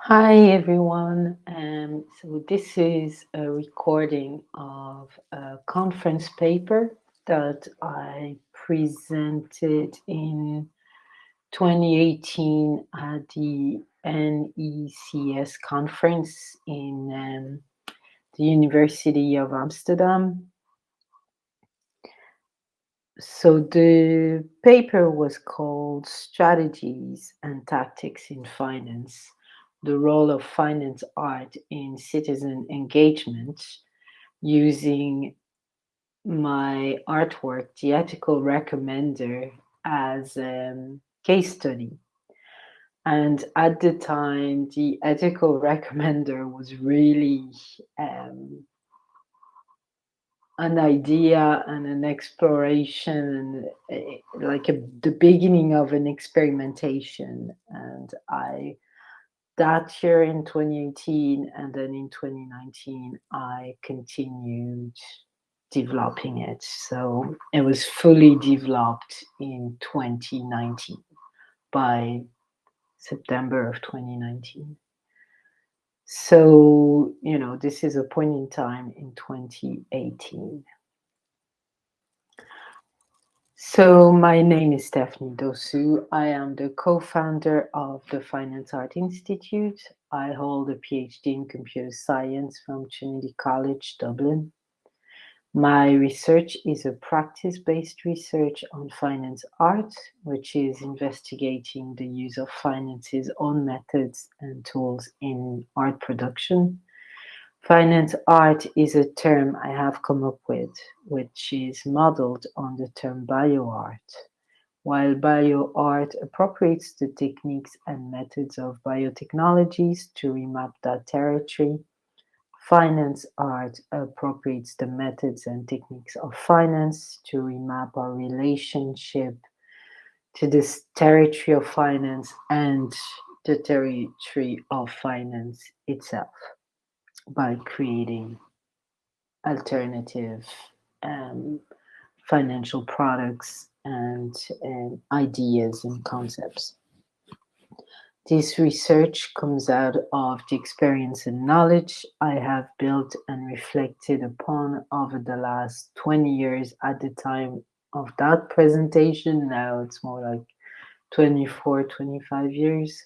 Hi everyone. So this is a recording of a conference paper that I presented in 2018 at the NECS conference in the University of Amsterdam. So the paper was called Strategies and Tactics in Finance, the role of finance art in citizen engagement, using my artwork, The Ethical Recommender, as a case study. And at the time, the ethical recommender was really um, an idea and an exploration and the beginning of an experimentation. And I that year in 2018 and then in 2019 I continued developing it, so it was fully developed in 2019, by September of 2019. So this is a point in time in 2018. So my name is Stephanie Dosu. I am the co-founder of the Finance Art Institute. I hold a PhD in computer science from Trinity College, Dublin. My research is a practice-based research on finance art, which is investigating the use of finance's own methods and tools in art production. Finance art is a term I have come up with, which is modeled on the term bioart. While bioart appropriates the techniques and methods of biotechnologies to remap that territory, finance art appropriates the methods and techniques of finance to remap our relationship to this territory of finance and the territory of finance itself, by creating alternative um, financial products and ideas and concepts. This research comes out of the experience and knowledge I have built and reflected upon over the last 20 years at the time of that presentation. Now it's more like 24, 25 years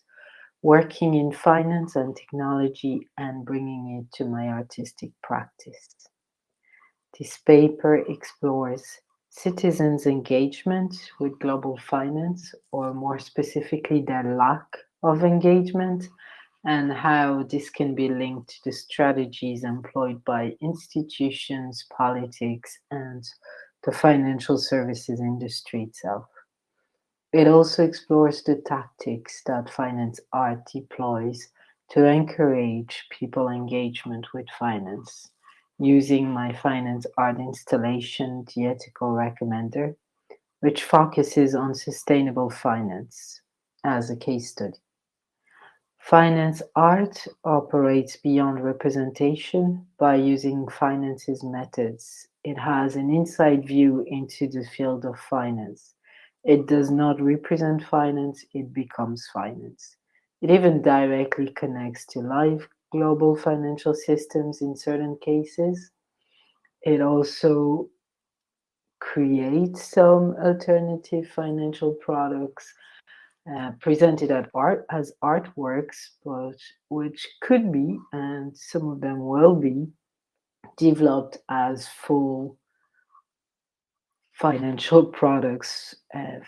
working in finance and technology and bringing it to my artistic practice. This paper explores citizens' engagement with global finance, or more specifically, their lack of engagement, and how this can be linked to the strategies employed by institutions, politics, and the financial services industry itself. It also explores the tactics that finance art deploys to encourage people engagement with finance, using my finance art installation, The Ethical Recommender, which focuses on sustainable finance, as a case study. Finance art operates beyond representation by using finance's methods. It has an inside view into the field of finance. It does not represent finance, it becomes finance. It even directly connects to live global financial systems in certain cases. It also creates some alternative financial products presented at art as artworks, but which could be, and some of them will be, developed as full financial products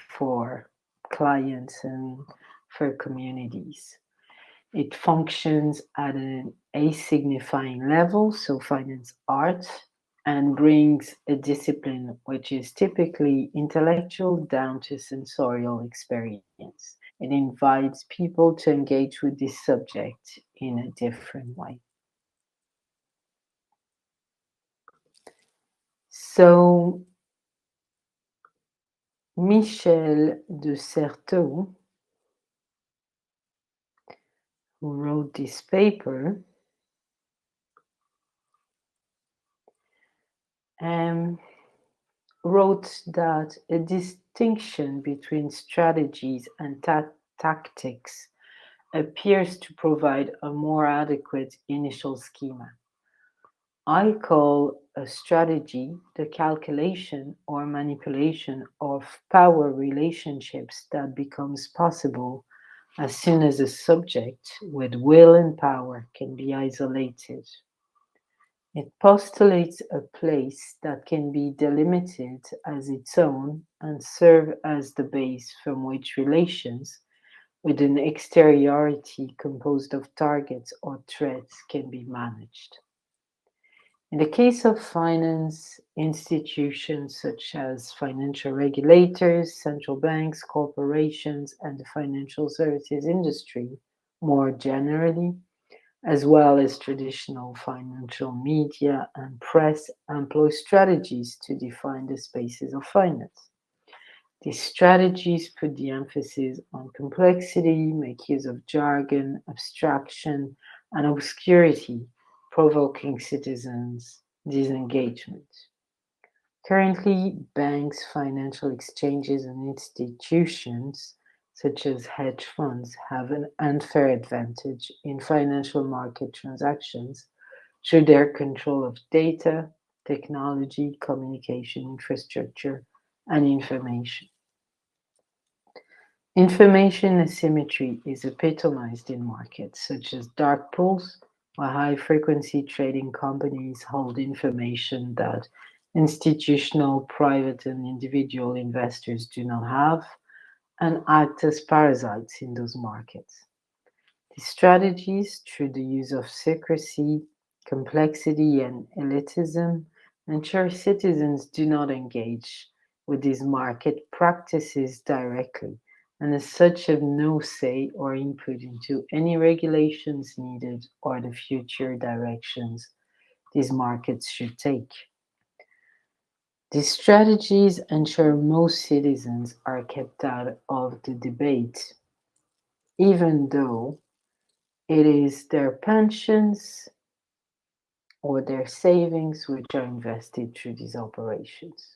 for clients and for communities. It functions at an asignifying level, so finance art, and brings a discipline which is typically intellectual down to sensorial experience. It invites people to engage with this subject in a different way. So, Michel de Certeau, who wrote this paper, um, wrote that a distinction between strategies and tactics appears to provide a more adequate initial schema. I call a strategy the calculation or manipulation of power relationships that becomes possible as soon as a subject with will and power can be isolated. It postulates a place that can be delimited as its own and serve as the base from which relations with an exteriority composed of targets or threats can be managed. In the case of finance, institutions such as financial regulators, central banks, corporations, and the financial services industry more generally, as well as traditional financial media and press, employ strategies to define the spaces of finance. These strategies put the emphasis on complexity, make use of jargon, abstraction, and obscurity, provoking citizens' disengagement. Currently, banks, financial exchanges, and institutions such as hedge funds have an unfair advantage in financial market transactions through their control of data, technology, communication infrastructure, and information. Information asymmetry is epitomized in markets such as dark pools, where high-frequency trading companies hold information that institutional, private, and individual investors do not have and act as parasites in those markets. These strategies, through the use of secrecy, complexity, and elitism, ensure citizens do not engage with these market practices directly, and as such have no say or input into any regulations needed or the future directions these markets should take. These strategies ensure most citizens are kept out of the debate, even though it is their pensions or their savings which are invested through these operations.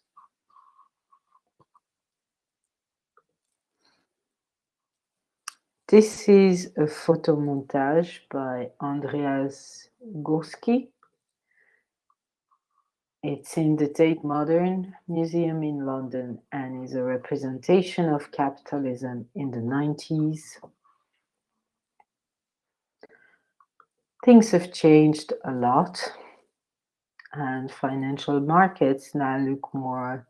This is a photomontage by Andreas Gorski. It's in the Tate Modern Museum in London and is a representation of capitalism in the 90s. Things have changed a lot, and financial markets now look more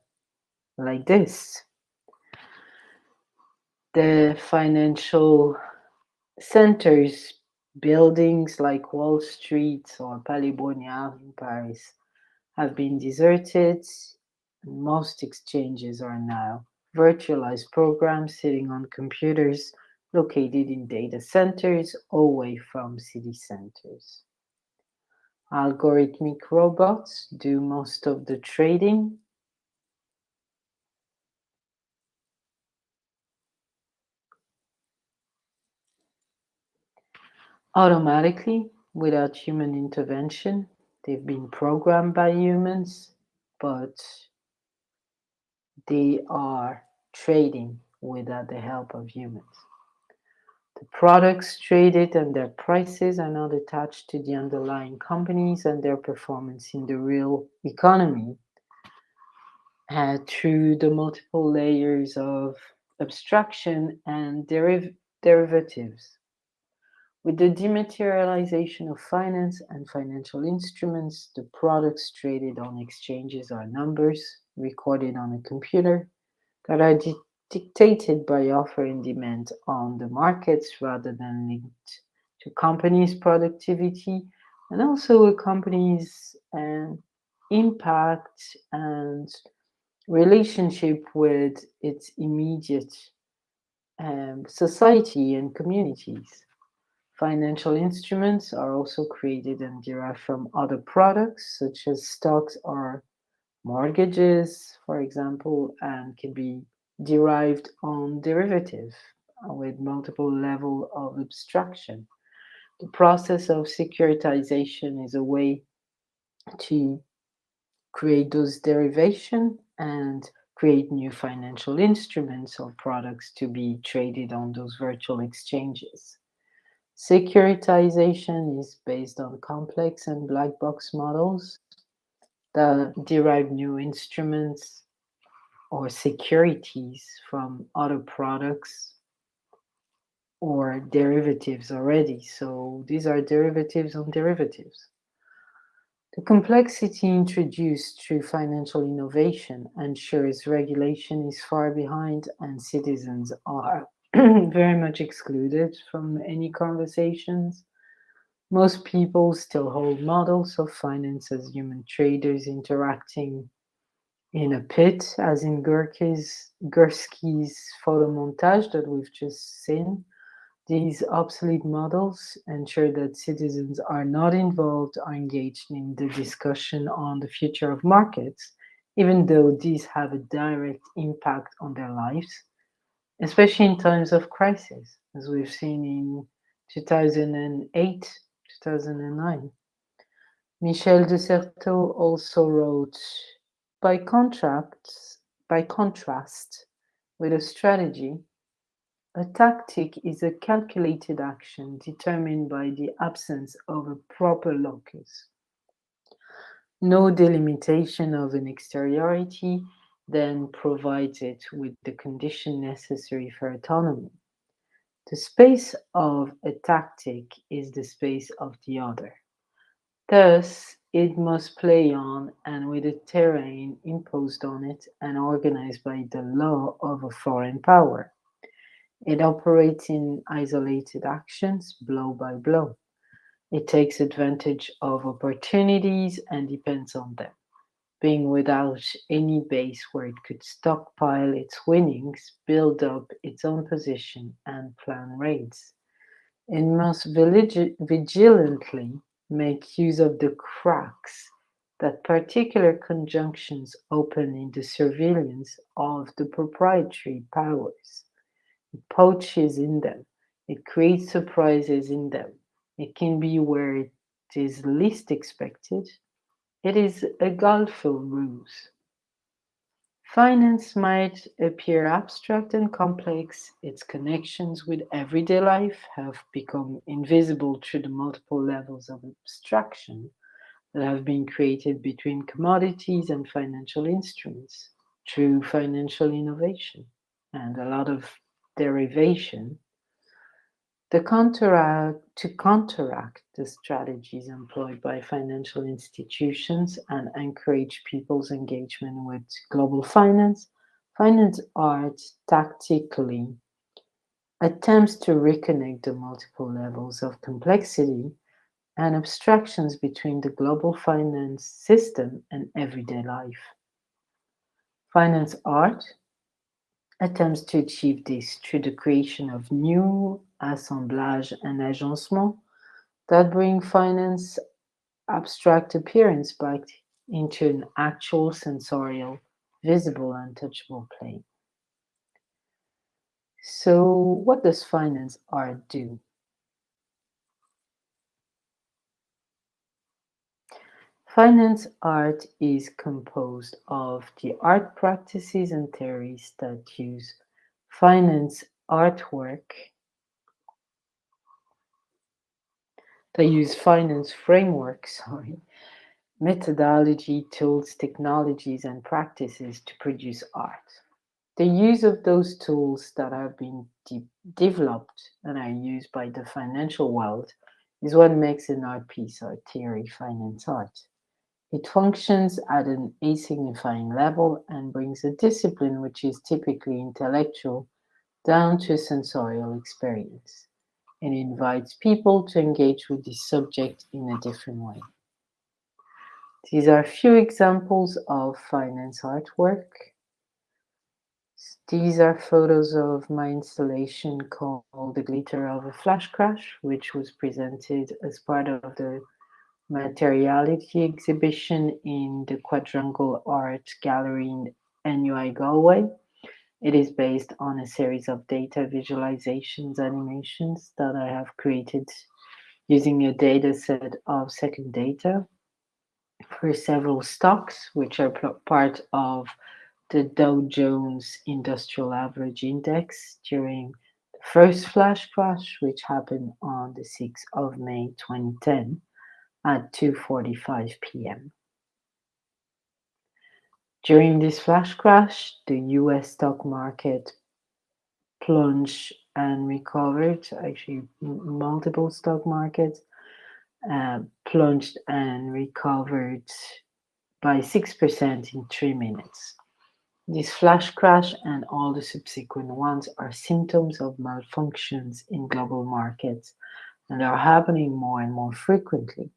like this. The financial centers, buildings like Wall Street or Palais Brongniart in Paris, have been deserted. Most exchanges are now virtualized programs sitting on computers located in data centers away from city centers. Algorithmic robots do most of the trading. Automatically, without human intervention. They've been programmed by humans, but they are trading without the help of humans. The products traded and their prices are not attached to the underlying companies and their performance in the real economy through the multiple layers of abstraction and derivatives. With the dematerialization of finance and financial instruments, the products traded on exchanges are numbers recorded on a computer that are dictated by offer and demand on the markets rather than linked to companies' productivity and also a company's impact and relationship with its immediate society and communities. Financial instruments are also created and derived from other products, such as stocks or mortgages, for example, and can be derived on derivative with multiple level of abstraction. The process of securitization is a way to create those derivation and create new financial instruments or products to be traded on those virtual exchanges. Securitization is based on complex and black box models that derive new instruments or securities from other products or derivatives already. So these are derivatives on derivatives. The complexity introduced through financial innovation ensures regulation is far behind and citizens are very much excluded from any conversations. Most people still hold models of finance as human traders interacting in a pit, as in Gursky's photo montage that we've just seen. These obsolete models ensure that citizens are not involved or engaged in the discussion on the future of markets, even though these have a direct impact on their lives, especially in times of crisis, as we've seen in 2008, 2009. Michel de Certeau also wrote, by by contrast with a strategy, a tactic is a calculated action determined by the absence of a proper locus. No delimitation of an exteriority then provides it with the condition necessary for autonomy. The space of a tactic is the space of the other. Thus, it must play on and with a terrain imposed on it and organized by the law of a foreign power. It operates in isolated actions, blow by blow. It takes advantage of opportunities and depends on them, being without any base where it could stockpile its winnings, build up its own position, and plan raids. It must vigilantly make use of the cracks that particular conjunctions open in the surveillance of the proprietary powers. It poaches in them. It creates surprises in them. It can be where it is least expected. It is a guileful ruse. Finance might appear abstract and complex. Its connections with everyday life have become invisible through the multiple levels of abstraction that have been created between commodities and financial instruments through financial innovation and a lot of derivation. To counteract the strategies employed by financial institutions and encourage people's engagement with global finance, finance art tactically attempts to reconnect the multiple levels of complexity and abstractions between the global finance system and everyday life. Finance art attempts to achieve this through the creation of new assemblages and agencements that bring finance abstract appearance back into an actual sensorial, visible, and touchable plane. So, what does finance art do? Finance art is composed of the art practices and theories that use finance artwork, that use finance frameworks, sorry, methodology, tools, technologies, and practices to produce art. The use of those tools that have been developed and are used by the financial world is what makes an art piece or theory finance art. It functions at an asignifying level and brings a discipline which is typically intellectual down to sensorial experience. It invites people to engage with the subject in a different way. These are a few examples of finance artwork. These are photos of my installation called The Glitter of a Flash Crash, which was presented as part of the Materiality exhibition in the Quadrangle Art Gallery in NUI Galway. It is based on a series of data visualizations animations that I have created using a data set of second data for several stocks, which are part of the Dow Jones Industrial Average Index during First flash crash, which happened on the 6th of May 2010 at 2:45 p.m. During this flash crash, the US stock market plunged and recovered. Actually, multiple stock markets plunged and recovered by 6% in 3 minutes. This flash crash and all the subsequent ones are symptoms of malfunctions in global markets and are happening more and more frequently.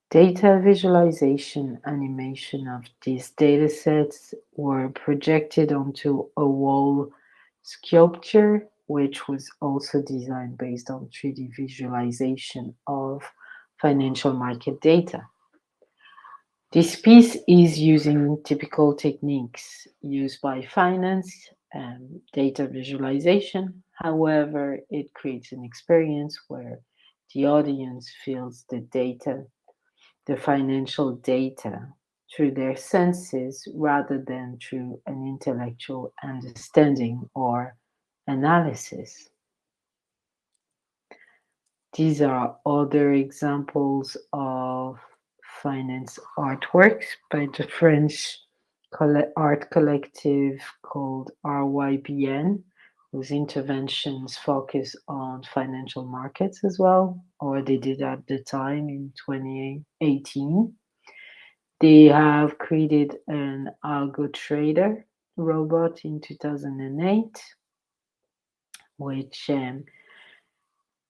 Data visualization animation of these datasets were projected onto a wall sculpture, which was also designed based on 3D visualization of financial market data. This piece is using typical techniques used by finance and data visualization. However, it creates an experience where the audience feels the financial data, through their senses rather than through an intellectual understanding or analysis. These are other examples of finance artworks by the French art collective called RYBN, whose interventions focus on financial markets as well, or they did at the time in 2018. They have created an algo trader robot in 2008, which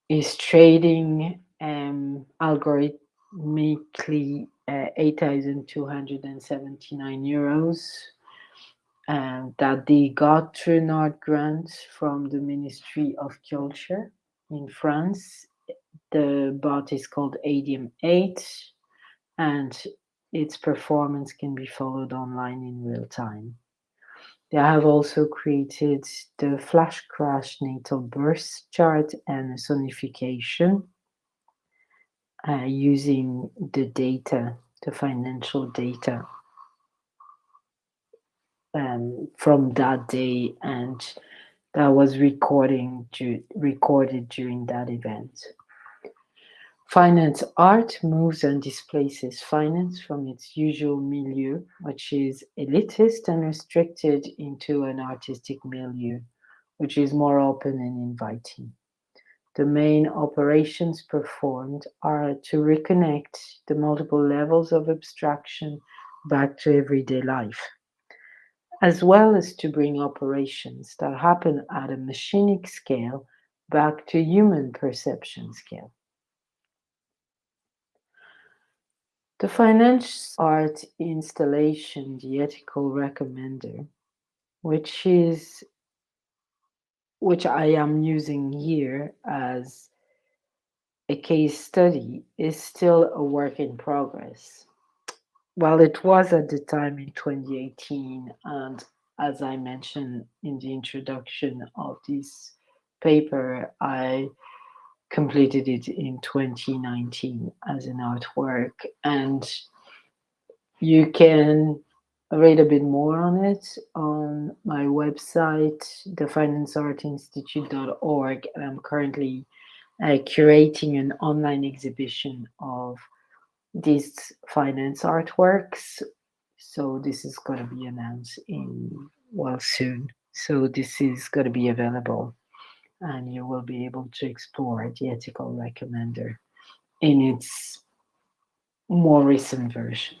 is trading algorithmically 8,279 euros that they got through Nord grants from the Ministry of Culture in France. The bot is called ADM 8 and its performance can be followed online in real time. They have also created the flash crash natal burst chart and sonification using the data, the financial data from that day, and that was recorded during that event. Finance art moves and displaces finance from its usual milieu, which is elitist and restricted, into an artistic milieu, which is more open and inviting. The main operations performed are to reconnect the multiple levels of abstraction back to everyday life, as well as to bring operations that happen at a machinic scale back to human perception scale. The finance art installation, The Ethical Recommender, which I am using here as a case study, is still a work in progress. Well, it was at the time in 2018, and as I mentioned in the introduction of this paper, I completed it in 2019 as an artwork, and you can read a bit more on it on my website, thefinanceartinstitute.org, and I'm currently curating an online exhibition of these finance artworks. So this is going to be announced soon. So this is going to be available, and you will be able to explore the ethical recommender in its more recent version.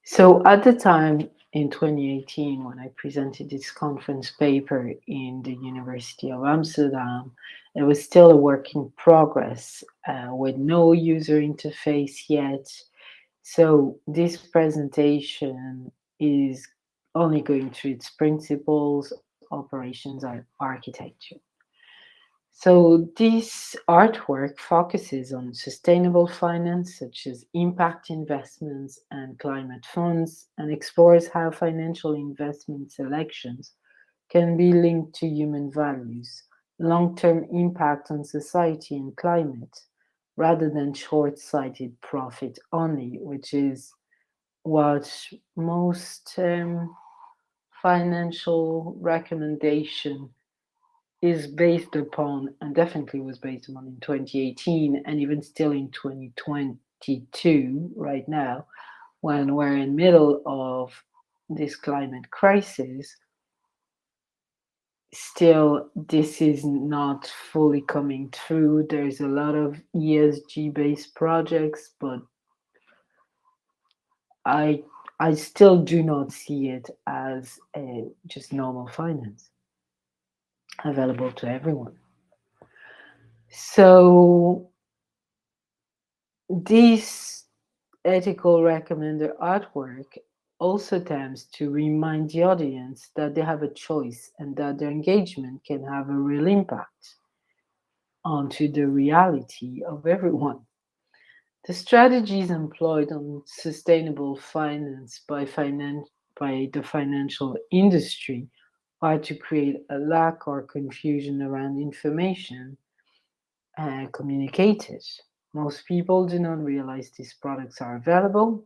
So at the time in 2018, when I presented this conference paper in the University of Amsterdam, it was still a work in progress with no user interface yet. So this presentation is only going through its principles, operations, and architecture. So this artwork focuses on sustainable finance, such as impact investments and climate funds, and explores how financial investment selections can be linked to human values, long-term impact on society and climate, rather than short-sighted profit only, which is what most financial recommendation is based upon, and definitely was based upon in 2018, and even still in 2022, right now, when we're in middle of this climate crisis, still this is not fully coming through. There's a lot of ESG based projects, but I I still do not see it as a just normal finance available to everyone. So this ethical recommender artwork also tends to remind the audience that they have a choice and that their engagement can have a real impact onto the reality of everyone. The strategies employed on sustainable finance by the financial industry are to create a lack or confusion around information communicated. Most people do not realize these products are available,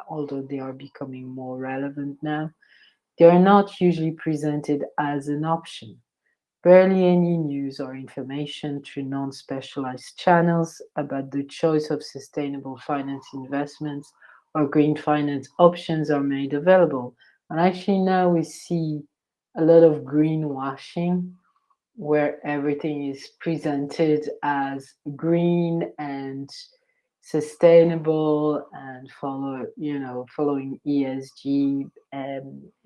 although they are becoming more relevant now. They are not usually presented as an option. Barely any news or information through non specialized channels about the choice of sustainable finance investments or green finance options are made available. And actually, now we see a lot of greenwashing where everything is presented as green and sustainable and following ESG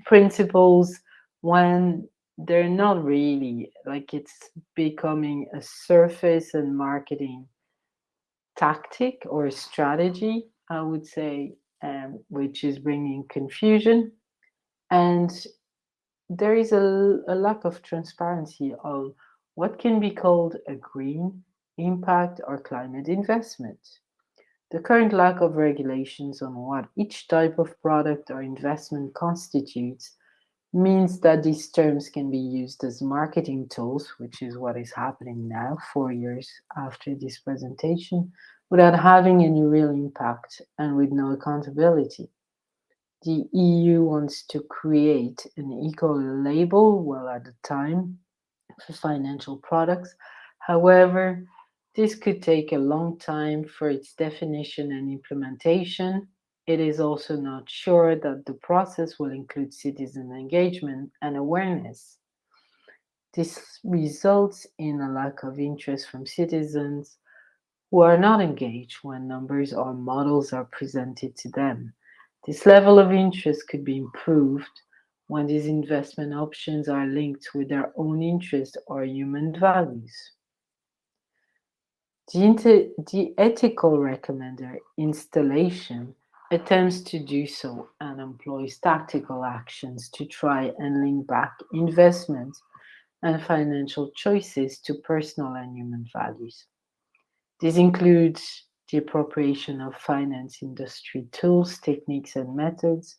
principles when they're not really. Like, it's becoming a surface and marketing tactic or strategy, I would say, which is bringing confusion. And there is a lack of transparency of what can be called a green impact or climate investment. The current lack of regulations on what each type of product or investment constitutes means that these terms can be used as marketing tools, which is what is happening now, 4 years after this presentation, without having any real impact and with no accountability. The EU wants to create an eco label, well, at the time, for financial products. However, this could take a long time for its definition and implementation. It is also not sure that the process will include citizen engagement and awareness. This results in a lack of interest from citizens who are not engaged when numbers or models are presented to them. This level of interest could be improved when these investment options are linked with their own interests or human values. The ethical recommender installation attempts to do so and employs tactical actions to try and link back investments and financial choices to personal and human values. This includes the appropriation of finance industry tools, techniques, and methods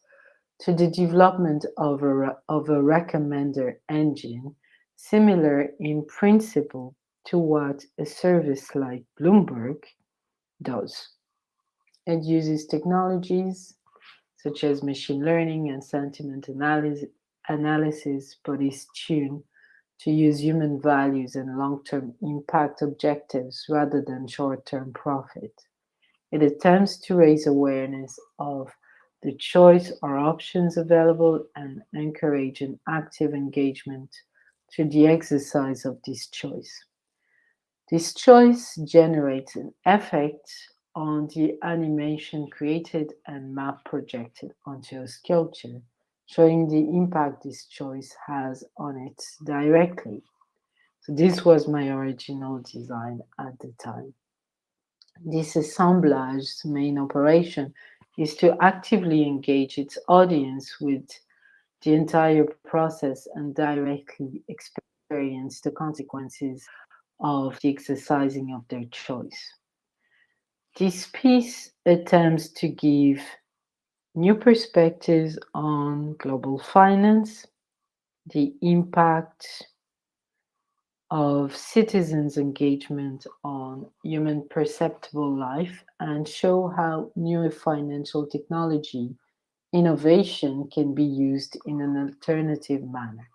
to the development of a recommender engine similar in principle to what a service like Bloomberg does. It uses technologies such as machine learning and sentiment analysis, but is tuned to use human values and long term impact objectives rather than short term profit. It attempts to raise awareness of the choice or options available and encourage an active engagement through the exercise of this choice. This choice generates an effect on the animation created and map projected onto a sculpture, showing the impact this choice has on it directly. So this was my original design at the time. This assemblage's main operation is to actively engage its audience with the entire process and directly experience the consequences of the exercising of their choice. This piece attempts to give new perspectives on global finance, the impact of citizens' engagement on human perceptible life, and show how new financial technology innovation can be used in an alternative manner.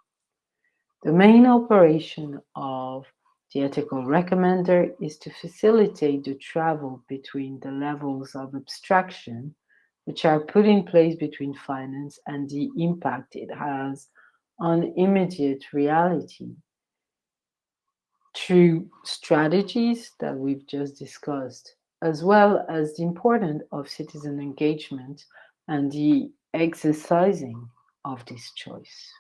The main operation of the ethical recommender is to facilitate the travel between the levels of abstraction which are put in place between finance and the impact it has on immediate reality through strategies that we've just discussed, as well as the importance of citizen engagement and the exercising of this choice.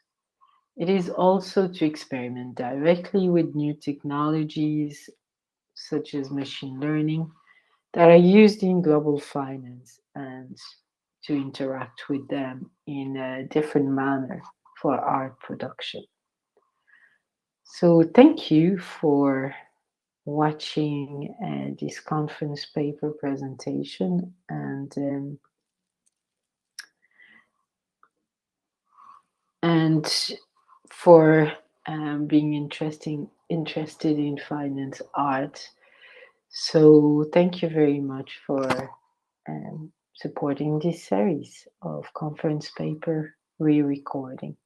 It is also to experiment directly with new technologies such as machine learning that are used in global finance and to interact with them in a different manner for art production. So, thank you for watching this conference paper presentation and for being interested in finance art. So thank you very much for supporting this series of conference paper re-recording.